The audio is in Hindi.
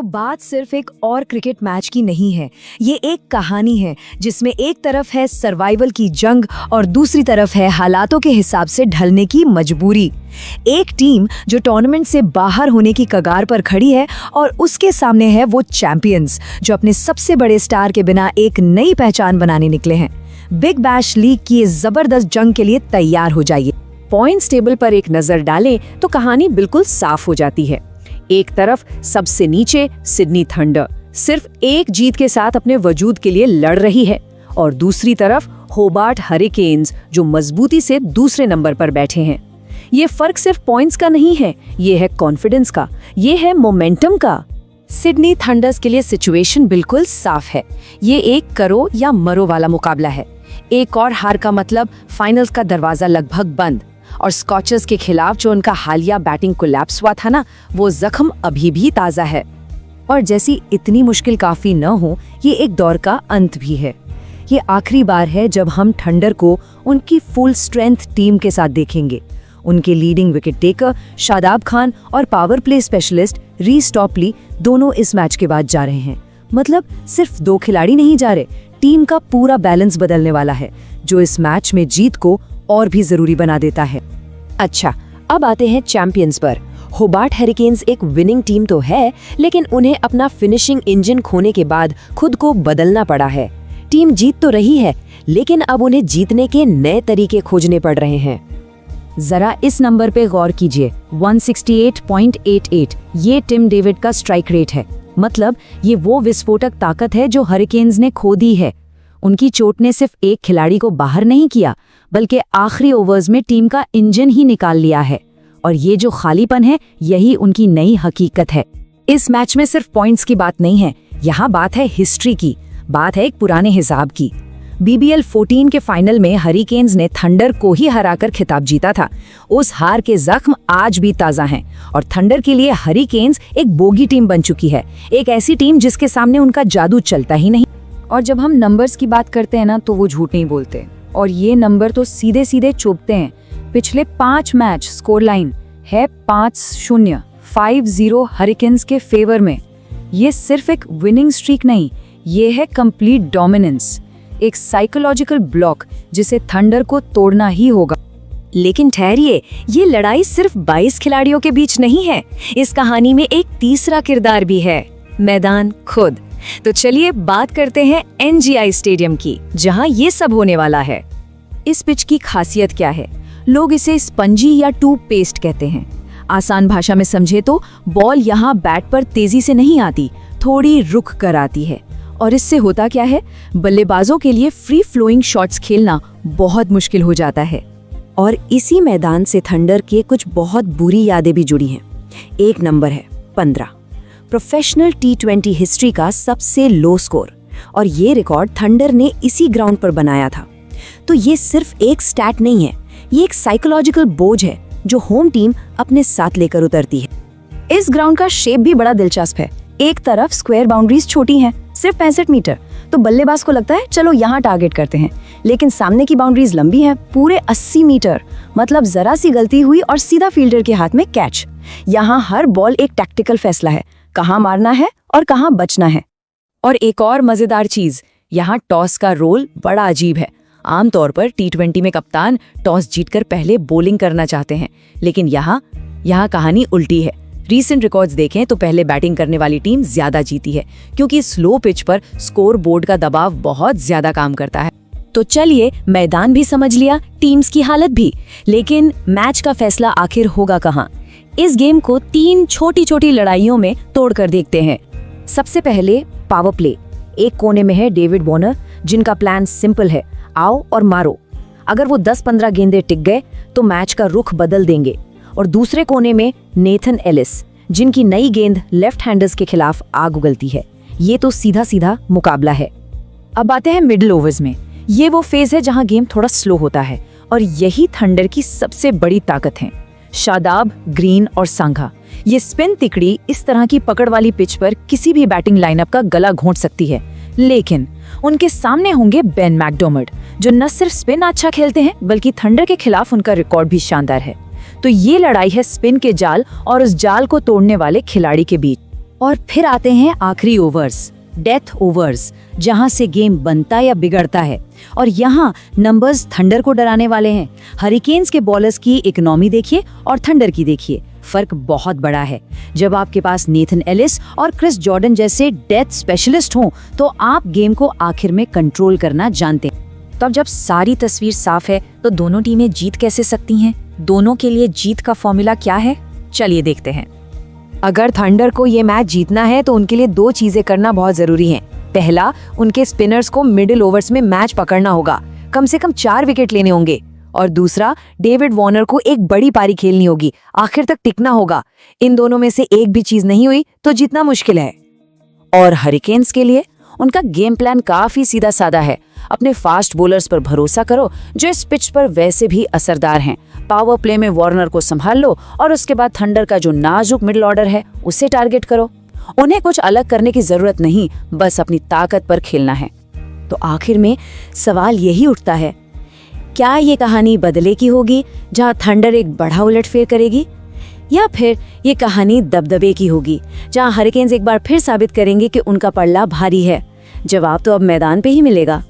तो बात सिर्फ एक और क्रिकेट मैच की नहीं है, ये एक कहानी है जिसमें एक तरफ है सर्वाइवल की जंग और दूसरी तरफ है हालातों के हिसाब से ढलने की मजबूरी। एक टीम जो टूर्नामेंट से बाहर होने की कगार पर खड़ी है और उसके सामने है वो चैंपियंस जो अपने सबसे बड़े स्टार के बिना एक नई पहचान बनाने निकले हैं। बिग बैश लीग की इस जबरदस्त जंग के लिए तैयार हो जाइए। पॉइंट्स टेबल पर एक नजर डालें तो कहानी बिल्कुल साफ हो जाती है। एक तरफ सबसे नीचे सिडनी थंडर सिर्फ एक जीत के साथ अपने वजूद के लिए लड़ रही है और दूसरी तरफ होबार्ट हरिकेन्स जो मजबूती से दूसरे नंबर पर बैठे हैं। ये फर्क सिर्फ पॉइंट्स का नहीं है, ये है कॉन्फिडेंस का, ये है मोमेंटम का। सिडनी थंडर्स के लिए सिचुएशन बिल्कुल साफ है। ये एक करो या मरो वाला मुकाबला है। एक और हार का मतलब फाइनल्स का दरवाजा लगभग बंद। और स्कॉचर्स के खिलाफ जो उनका हालिया बैटिंग कोलैप्स हुआ था ना, वो जख्म अभी भी ताज़ा है। और जैसी इतनी मुश्किल काफ़ी न हो, ये एक दौर का अंत भी है। ये आखिरी बार है जब हम थंडर को उनकी फुल स्ट्रेंथ टीम के साथ देखेंगे। उनके leading wicket taker Shadab Khan और power play specialist Reece Topley दोनों इस मैच के बाद जा रहे हैं। मतलब सिर्फ दो खिलाड़ी नहीं जा रहे, टीम का पूरा बैलेंस बदलने वाला है जो इस मैच में जीत को और भी जरूरी बना देता है। अच्छा, अब आते हैं चैंपियंस पर। होबार्ट हरिकेन्स एक विनिंग टीम तो है, लेकिन उन्हें अपना फिनिशिंग इंजन खोने के बाद खुद को बदलना पड़ा है। टीम जीत तो रही है, लेकिन अब उन्हें जीतने के नए तरीके खोजने पड़ रहे हैं। जरा इस नंबर पे गौर कीजिए, 168.88। ये टिम डेविड का स्ट्राइक रेट है। मतलब ये वो विस्फोटक ताकत है जो हरिकेन्स ने खो दी है। उनकी चोट ने सिर्फ एक खिलाड़ी को बाहर नहीं किया, बल्कि आखिरी ओवर्स में टीम का इंजन ही निकाल लिया है। और ये जो खालीपन है, यही उनकी नई हकीकत है। इस मैच में सिर्फ पॉइंट्स की बात नहीं है, यहाँ बात है हिस्ट्री की, बात है एक पुराने हिसाब की। BBL 14 के फाइनल में हरिकेन्स ने थंडर को ही हराकर खिताब जीता था। उस हार के जख्म आज भी ताज़ा हैं और थंडर के लिए हरिकेन्स एक बोगी टीम बन चुकी है, एक ऐसी टीम जिसके सामने उनका जादू चलता ही नहीं। और जब हम नंबर्स की बात करते हैं ना, तो वो झूठ नहीं बोलते और ये नंबर तो सीधे सीधे चुभते हैं। पिछले 5 मैच स्कोर लाइन है 5-0, 5-0 हरिकेन्स के फेवर में। ये सिर्फ एक विनिंग स्ट्रीक नहीं, ये है कंप्लीट डोमिनेंस, एक साइकोलॉजिकल ब्लॉक जिसे थंडर को तोड़ना ही होगा। लेकिन ठहरिए, ये लड़ाई सिर्फ 22 खिलाड़ियों के बीच नहीं है। इस कहानी में एक तीसरा किरदार भी है, मैदान खुद। तो चलिए बात करते हैं NGI स्टेडियम की, जहां ये सब होने वाला है। इस पिच की खासियत क्या है? लोग इसे स्पंजी या टूथ पेस्ट कहते हैं। आसान भाषा में समझे तो बॉल यहाँ बैट पर तेजी से नहीं आती, थोड़ी रुक कर आती है। और इससे होता क्या है, बल्लेबाजों के लिए फ्री फ्लोइंग शॉट्स खेलना बहुत मुश्किल हो जाता है। और इसी मैदान से थंडर के कुछ बहुत बुरी यादें भी जुड़ी हैं। एक नंबर है 15, प्रोफेशनल T20 हिस्ट्री का सबसे लो स्कोर, और ये रिकॉर्ड थंडर ने इसी ग्राउंड पर बनाया था। तो ये सिर्फ एक स्टैट नहीं है, ये एक साइकोलॉजिकल बोझ है जो होम टीम अपने साथ लेकर उतरती है। इस ग्राउंड का शेप भी बड़ा दिलचस्प है। एक तरफ स्क्वायर बाउंड्रीज छोटी हैं, सिर्फ 65 मीटर, तो बल्लेबाज को लगता है चलो यहाँ टारगेट करते हैं। लेकिन सामने की बाउंड्रीज लंबी हैं, पूरे 80 मीटर। मतलब जरा सी गलती हुई और सीधा फील्डर के हाथ में कैच। यहाँ हर बॉल एक टैक्टिकल फैसला है, कहाँ मारना है और कहाँ बचना है। और एक और मजेदार चीज, यहाँ टॉस का रोल बड़ा अजीब है। आमतौर पर T20 में कप्तान टॉस जीतकर पहले बॉलिंग करना चाहते हैं, लेकिन यहाँ कहानी उल्टी है। रीसेंट रिकॉर्ड्स देखें तो पहले बैटिंग करने वाली टीम ज्यादा जीती है, क्योंकि स्लो पिच पर स्कोर बोर्ड का दबाव बहुत ज्यादा काम करता है। तो चलिए, मैदान भी समझ लिया, टीम्स की हालत भी, लेकिन मैच का फैसला आखिर होगा कहाँ? इस गेम को 3 छोटी छोटी लड़ाइयों में तोड़कर देखते हैं। सबसे पहले पावर प्ले। एक कोने में है डेविड वॉर्नर, जिनका प्लान सिंपल है, आओ और मारो। अगर वो 10-15 गेंदें टिक गए तो मैच का रुख बदल देंगे। और दूसरे कोने में नेथन एलिस, जिनकी नई गेंद लेफ्ट हैंडर्स के खिलाफ आग उगलती है। ये तो सीधा सीधा मुकाबला है। अब आते हैं मिडिल ओवर्स में। ये वो फेज है जहां गेम थोड़ा स्लो होता है, और यही थंडर की सबसे बड़ी ताकत है। शादाब, ग्रीन और सांघा, ये स्पिन तिकड़ी इस तरह की पकड़ वाली पिच पर किसी भी बैटिंग लाइनअप का गला घोंट सकती है। लेकिन उनके सामने होंगे बेन मैकडर्मट, जो न सिर्फ स्पिन अच्छा खेलते हैं, बल्कि थंडर के खिलाफ उनका रिकॉर्ड भी शानदार है। तो ये लड़ाई है स्पिन के जाल और उस जाल को तोड़ने वाले खिलाड़ी के बीच। और फिर आते हैं आखिरी ओवर्स, डेथ ओवर्स, जहां से गेम बनता या बिगड़ता है। और यहाँ नंबर्स थंडर को डराने वाले हैं। हरिकेन्स के बॉलर्स की इकोनॉमी देखिए और थंडर की देखिए, फर्क बहुत बड़ा है। जब आपके पास नेथन एलिस और क्रिस जॉर्डन जैसे डेथ स्पेशलिस्ट हों तो आप गेम को आखिर में कंट्रोल करना जानते हैं। तो अब जब सारी तस्वीर साफ है तो दोनों टीमें जीत कैसे सकती हैं? दोनों के लिए जीत का फॉर्मूला क्या है? चलिए देखते हैं। अगर थंडर को ये मैच जीतना है तो उनके लिए 2 चीजें करना बहुत जरूरी हैं। पहला, उनके स्पिनर्स को मिडिल ओवर्स में मैच पकड़ना होगा, कम से कम 4 विकेट लेने होंगे। और दूसरा, डेविड वार्नर को एक बड़ी पारी खेलनी होगी, आखिर तक टिकना होगा। इन दोनों में से एक भी चीज नहीं हुई तो जीतना मुश्किल है। और हरिकेन्स के लिए उनका गेम प्लान काफी सीधा साधा है। अपने फास्ट बॉलर्स पर भरोसा करो जो इस पिच पर वैसे भी असरदार हैं। पावर प्ले में वार्नर को संभाल लो और उसके बाद थंडर का जो नाजुक मिडिल ऑर्डर है उसे टारगेट करो। उन्हें कुछ अलग करने की जरूरत नहीं, बस अपनी ताकत पर खेलना है। तो आखिर में सवाल यही उठता है, क्या ये कहानी बदले की होगी जहां थंडर एक बड़ा उलटफेर करेगी, या फिर ये कहानी दबदबे की होगी जहां हरिकेन्स एक बार फिर साबित करेंगे कि उनका पल्ला भारी है? जवाब तो अब मैदान पे ही मिलेगा।